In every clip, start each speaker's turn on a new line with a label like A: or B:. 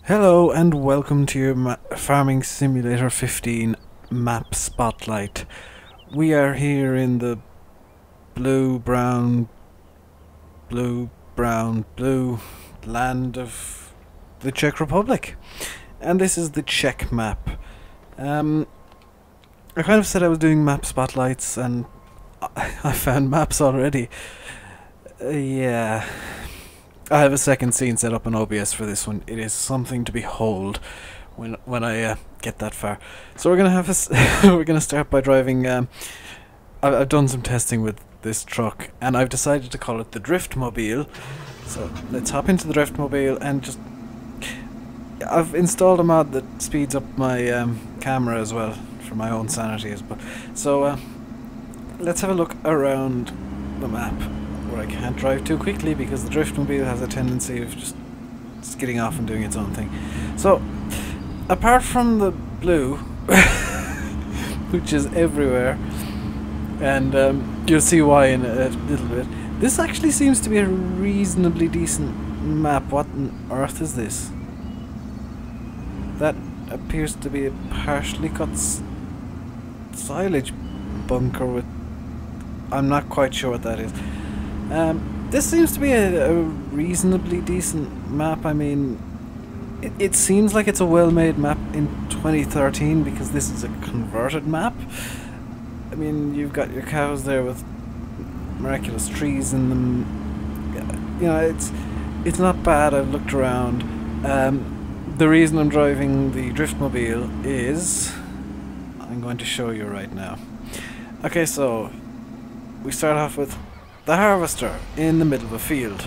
A: Hello and welcome to your Farming Simulator 15 map spotlight. We are here in the blue land of the Czech Republic, and this is the Czech map. I kind of said I was doing map spotlights and I found maps already. Yeah. I have a second scene set up on OBS for this one. It is something to behold when I get that far. So we're gonna have we're gonna start by driving. I've done some testing with this truck, and I've decided to call it the Driftmobile. So let's hop into the Driftmobile and just. I've installed a mod that speeds up my camera as well for my own sanity as well. So let's have a look around the map. Where I can't drive too quickly because the Driftmobile has a tendency of just skidding off and doing its own thing. So, apart from the blue, which is everywhere, and you'll see why in a little bit, this actually seems to be a reasonably decent map. What on earth is this? That appears to be a partially cut silage bunker with... I'm not quite sure what that is. This seems to be a reasonably decent map. I mean, it seems like it's a well-made map in 2013 because this is a converted map. I mean, you've got your cows there with miraculous trees in them. You know, it's not bad. I've looked around. The reason I'm driving the Driftmobile is... I'm going to show you right now. Okay, so we start off with the harvester in the middle of a field,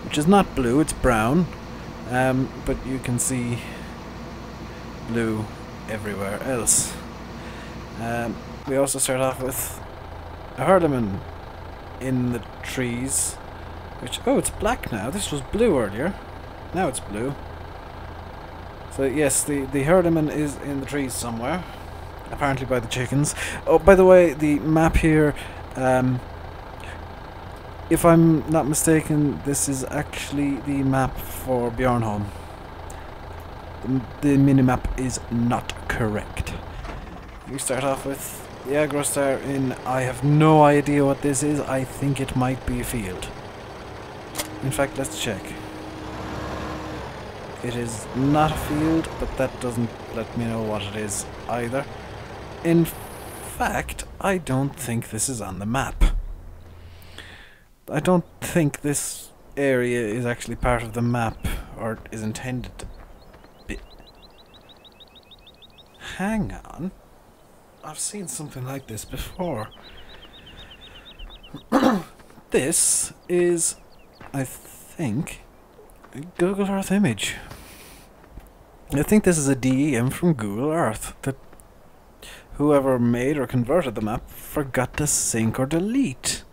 A: which is not blue, it's brown, but you can see blue everywhere else. We also start off with a herdiman in the trees, which, oh, it's black now. This was blue earlier, now it's blue. So yes, the herdiman is in the trees somewhere, apparently by the chickens. Oh, by the way, the map here, if I'm not mistaken, this is actually the map for Bjornholm. The minimap is not correct. We start off with the Agrostar in... I have no idea what this is. I think it might be a field. In fact, let's check. It is not a field, but that doesn't let me know what it is either. In fact, I don't think this is on the map. I don't think this area is actually part of the map, or is intended to be. Hang on. I've seen something like this before. This is, I think, a Google Earth image. I think this is a DEM from Google Earth that whoever made or converted the map forgot to sync or delete.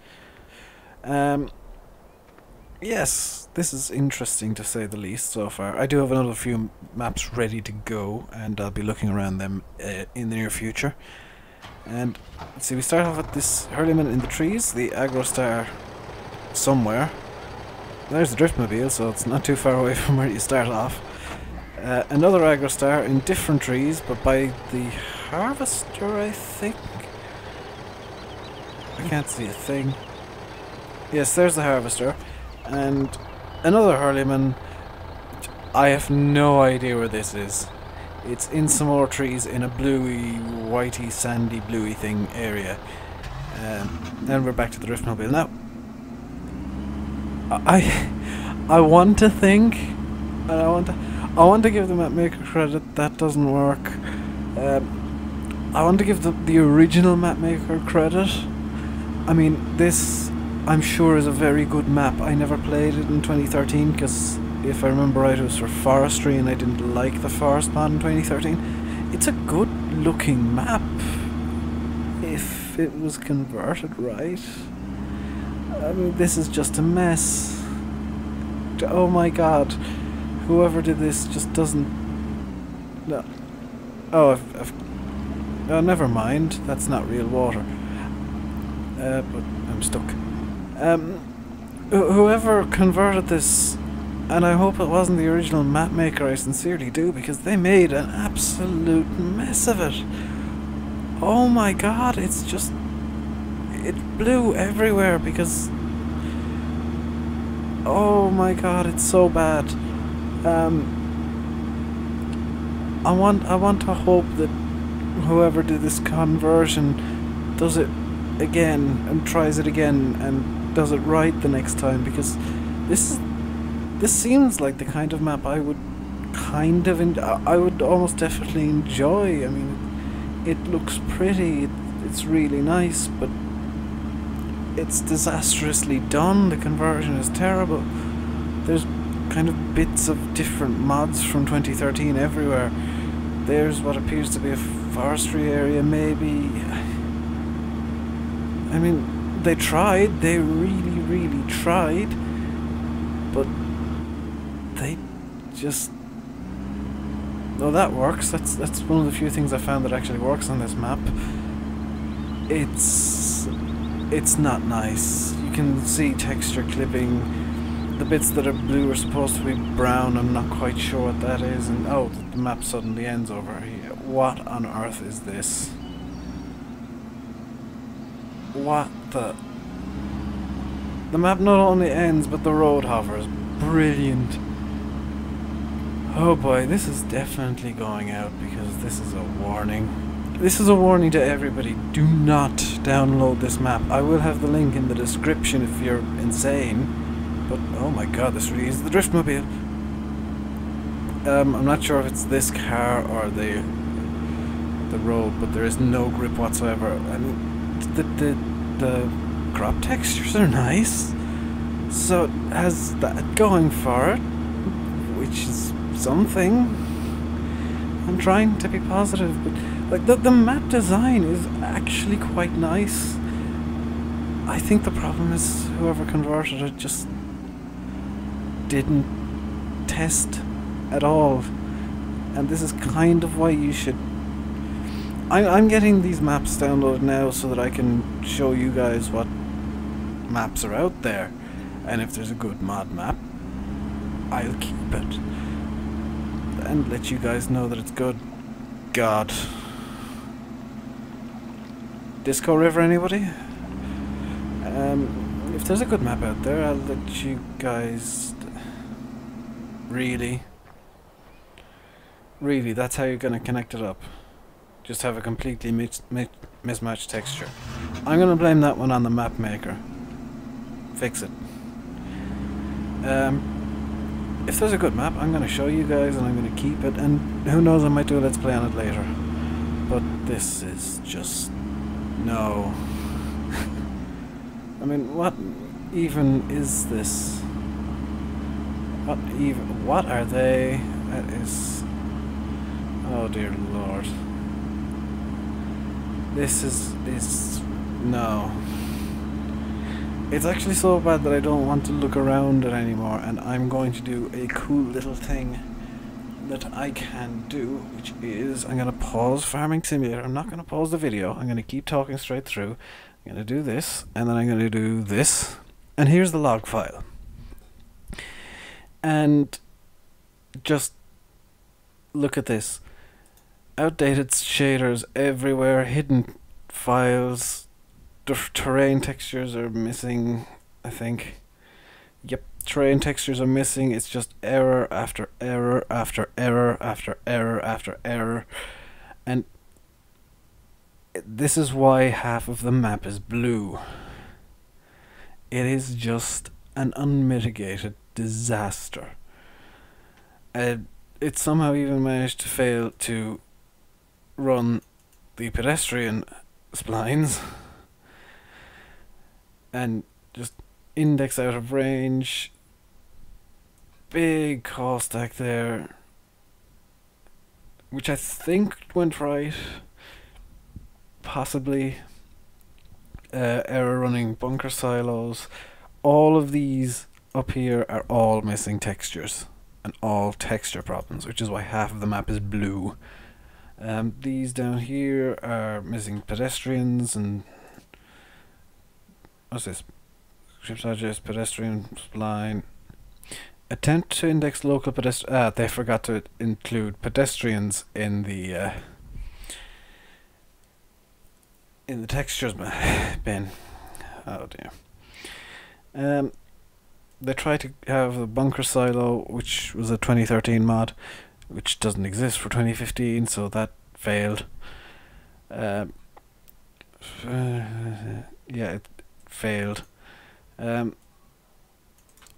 A: Yes, this is interesting to say the least so far. I do have another few maps ready to go, and I'll be looking around them in the near future. And let's see, we start off with this herdiman in the trees, the Agrostar somewhere. There's the Driftmobile, so it's not too far away from where you start off. Another Agrostar in different trees, but by the harvester, I think. I can't see a thing. Yes, there's the harvester, and another herdiman. I have no idea where this is. It's in some more trees in a bluey, whitey, sandy, bluey thing area. And we're back to the Driftmobile. Now, I want to think, and I want to give the mapmaker credit. That doesn't work. I want to give the original mapmaker credit. I mean, this, I'm sure, is a very good map. I never played it in 2013 because, if I remember right, it was for forestry and I didn't like the forest mod in 2013. It's a good looking map if it was converted right. I mean, this is just a mess. Oh my god, whoever did this just doesn't... No. Oh, oh, never mind, that's not real water. But I'm stuck. Whoever converted this And I hope it wasn't the original map maker, I sincerely do, because they made an absolute mess of it. Oh my god, it's just... it blew everywhere because... oh my god, it's so bad. I want to hope that whoever did this conversion does it again and tries it again and does it right the next time, because this seems like the kind of map I would I would almost definitely enjoy. I mean, it looks pretty, it's really nice, but it's disastrously done. The conversion is terrible. There's kind of bits of different mods from 2013 everywhere. There's what appears to be a forestry area, maybe. I mean, they tried, they really tried, but they just... oh, that works. That's one of the few things I found that actually works on this map. It's not nice. You can see texture clipping. The bits that are blue are supposed to be brown. I'm not quite sure what that is. And oh, the map suddenly ends over here. What on earth is this? What the... the map not only ends, but the road hovers. Brilliant. Oh boy, this is definitely going out, because this is a warning. This is a warning to everybody. Do not download this map. I will have the link in the description if you're insane. But oh my god, this really is the Driftmobile. I'm not sure if it's this car or the road, but there is no grip whatsoever. I mean, the crop textures are nice, so it has that going for it, which is something. I'm trying to be positive, but like the map design is actually quite nice. I think the problem is whoever converted it just didn't test at all, and this is kind of why you should... I'm getting these maps downloaded now so that I can show you guys what maps are out there, and if there's a good mod map, I'll keep it and let you guys know that it's good. God. Disco River, anybody? If there's a good map out there, I'll let you guys... Really, that's how you're gonna connect it up. Just have a completely mismatched texture. I'm gonna blame that one on the map maker. Fix it. If there's a good map, I'm gonna show you guys and I'm gonna keep it, and who knows, I might do a let's play on it later. But this is just... no. I mean, what even is this? What are they? That is... oh dear lord. This is... no. It's actually so bad that I don't want to look around it anymore, and I'm going to do a cool little thing that I can do, which is I'm going to pause Farming Simulator. I'm not going to pause the video. I'm going to keep talking straight through. I'm going to do this, and then I'm going to do this, and here's the log file. And just look at this. Outdated shaders everywhere, hidden files, the terrain textures are missing, I think. Yep, terrain textures are missing. It's just error after error after error after error after error. And this is why half of the map is blue. It is just an unmitigated disaster. It somehow even managed to fail to run the pedestrian splines and just index out of range. Big call stack there, which I think went right. Possibly error running bunker silos. All of these up here are all missing textures and all texture problems, which is why half of the map is blue. These down here are missing pedestrians and... what's this? Script address, pedestrian spline. Attempt to index local pedestrians. They forgot to include pedestrians in the textures bin. Oh dear. They tried to have the bunker silo, which was a 2013 mod, which doesn't exist for 2015, so that failed. Yeah, it failed.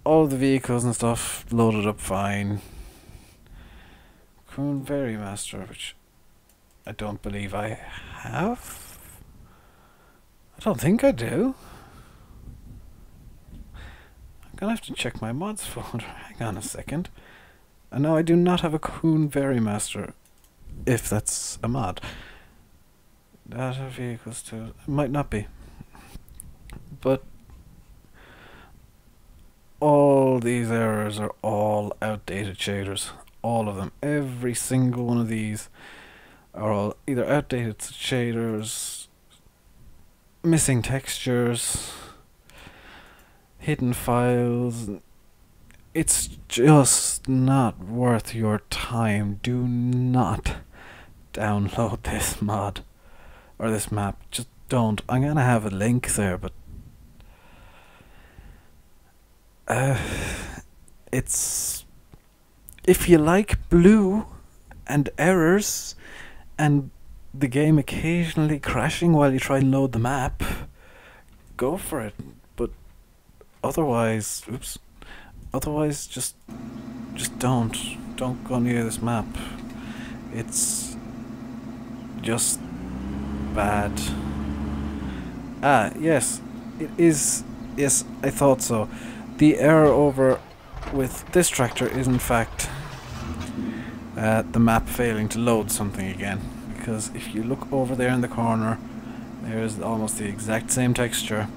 A: All the vehicles and stuff loaded up fine. Coon Berry Master, which I don't believe I have. I don't think I do. I'm gonna have to check my mods folder. Hang on a second. I know I do not have a Coon Berry Master, if that's a mod. Data vehicles too. It might not be. But all these errors are all outdated shaders. All of them. Every single one of these are all either outdated shaders, missing textures, hidden files. It's just not worth your time. Do not download this mod or this map. Just don't. I'm gonna have a link there, but it's, if you like blue and errors and the game occasionally crashing while you try and load the map, go for it. But otherwise, just don't go near this map. It's just bad. Yes, it is. Yes, I thought so. The error over with this tractor is in fact the map failing to load something again. Because if you look over there in the corner, there's almost the exact same texture.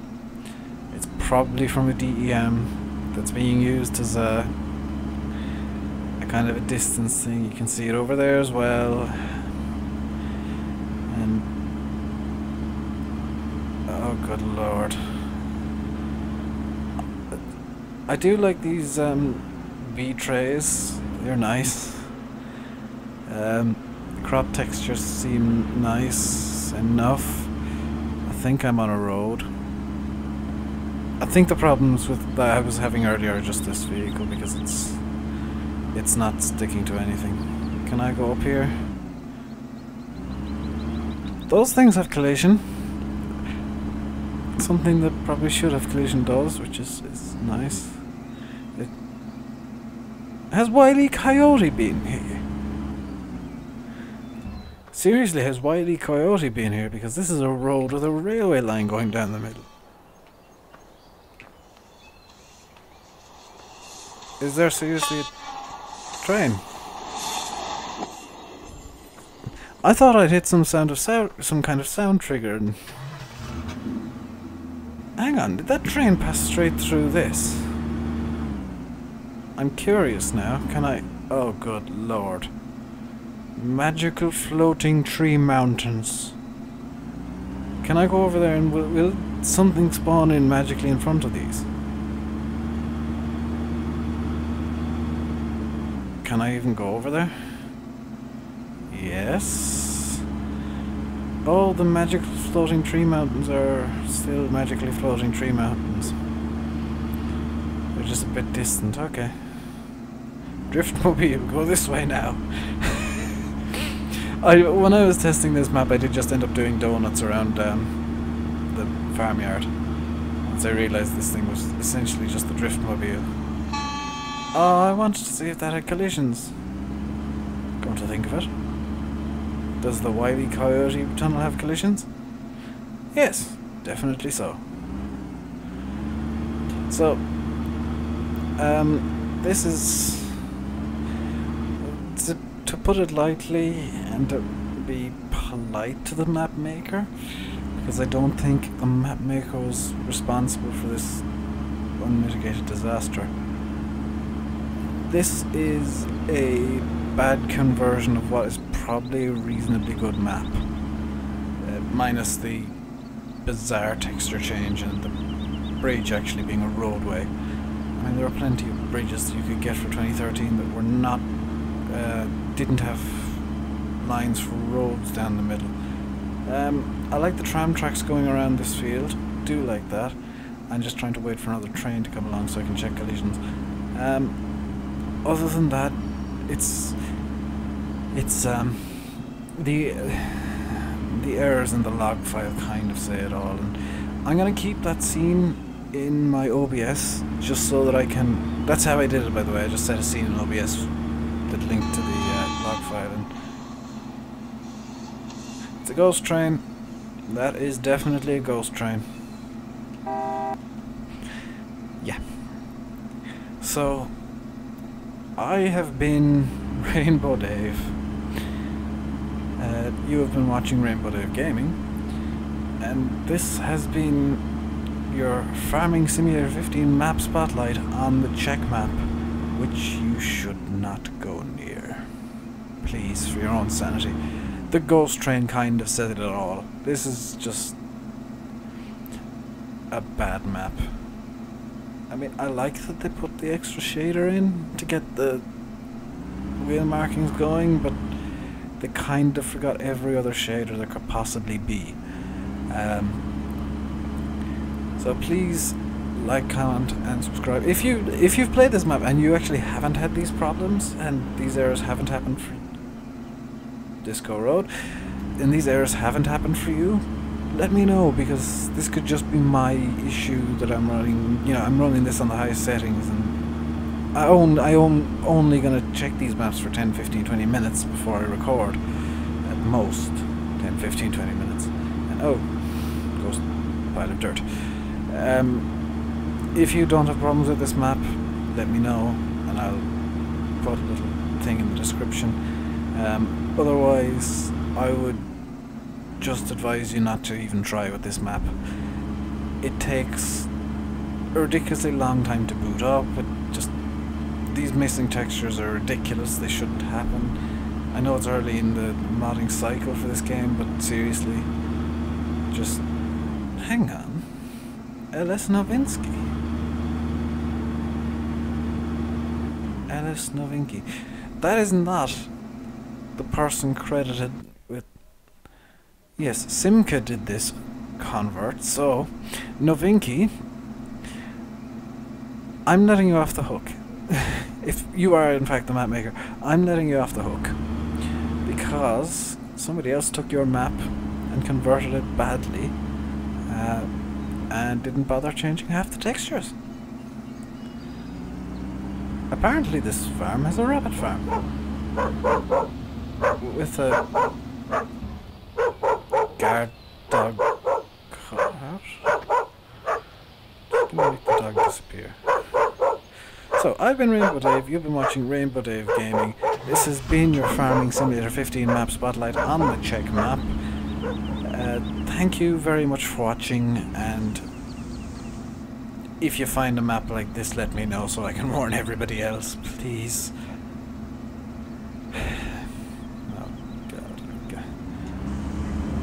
A: It's probably from a DEM that's being used as a kind of a distance thing. You can see it over there as well. And oh good lord. I do like these V trays. They're nice. Crop textures seem nice enough. I think I'm on a road. I think the problems with that I was having earlier are just this vehicle, because it's not sticking to anything. Can I go up here? Those things have collision. Something that probably should have collision does, which is nice. Has Wile E. Coyote been here? Seriously, has Wile E. Coyote been here? Because this is a road with a railway line going down the middle. Is there seriously a train? I thought I'd hit some kind of sound trigger. And hang on, did that train pass straight through this? I'm curious now. Can I? Oh, good lord. Magical floating tree mountains. Can I go over there and will something spawn in magically in front of these? Can I even go over there? Yes. Oh, the magical floating tree mountains are still magically floating tree mountains. They're just a bit distant. Okay. Driftmobile, go this way now. When I was testing this map, I did just end up doing donuts around the farmyard. Once I realised this thing was essentially just the Driftmobile. Oh, I wanted to see if that had collisions. Come to think of it. Does the Wile E. Coyote tunnel have collisions? Yes, definitely so. So, this is, to put it lightly and to be polite to the map maker, because I don't think the map maker was responsible for this unmitigated disaster. This is a bad conversion of what is probably a reasonably good map, minus the bizarre texture change and the bridge actually being a roadway. I mean, there are plenty of bridges that you could get for 2013 that were not, didn't have lines for roads down the middle. I like the tram tracks going around this field. Do like that. I'm just trying to wait for another train to come along so I can check collisions. Other than that, it's the errors in the log file kind of say it all, and I'm gonna keep that scene in my OBS just so that I can. That's how I did it, by the way. I just set a scene in OBS that linked to the log file, and it's a ghost train. That is definitely a ghost train. Yeah. So I have been Rainbow Dave. You have been watching Rainbow Dave Gaming, and this has been your Farming Simulator 15 map spotlight on the Czech map, which you should not go near. Please, for your own sanity. The ghost train kind of said it all. This is just a bad map. I mean, I like that they put the extra shader in to get the wheel markings going, but they kind of forgot every other shader there could possibly be. So please like, comment, and subscribe. If you've played this map and you actually haven't had these problems and these errors haven't happened for Disco Road, and these errors haven't happened for you, let me know, because this could just be my issue that I'm running. You know, I'm running this on the highest settings, and I'm only gonna check these maps for 10, 15, 20 minutes before I record. At most 10, 15, 20 minutes. And oh, goes a pile of dirt. If you don't have problems with this map, let me know, and I'll put a little thing in the description. Otherwise, I would just advise you not to even try with this map. It takes a ridiculously long time to boot up. These missing textures are ridiculous. They shouldn't happen. I know it's early in the modding cycle for this game, but seriously, just hang on. Ellis Novinsky. Ellis Novinsky. That is not the person credited with. Yes, Simca did this convert, so Novinky, I'm letting you off the hook. If you are in fact the map maker, I'm letting you off the hook, because somebody else took your map and converted it badly, and didn't bother changing half the textures. Apparently this farm has a rabbit farm with a guard dog cutout. Just gonna make the dog disappear. So, I've been Rainbow Dave, you've been watching Rainbow Dave Gaming. This has been your Farming Simulator 15 map spotlight on the Czech map. Thank you very much for watching, and if you find a map like this, let me know so I can warn everybody else, please. Oh god, okay.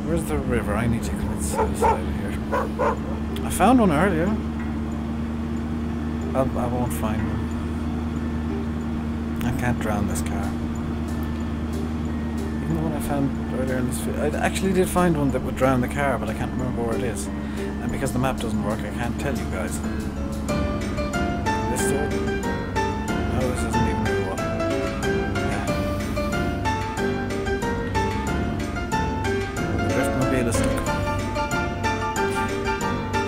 A: Where's the river? I need to commit suicide here. I found one earlier. I won't find one. I can't drown this car. Even the one I found earlier in this video, I actually did find one that would drown the car, but I can't remember where it is. And because the map doesn't work, I can't tell you guys. This do it? No, this isn't even real water. Yeah. The Driftmobile is stuck.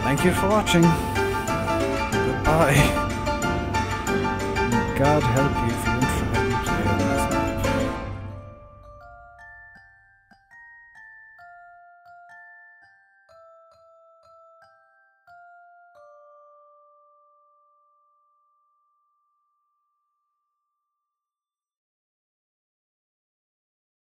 A: Thank you for watching. Goodbye. God help you if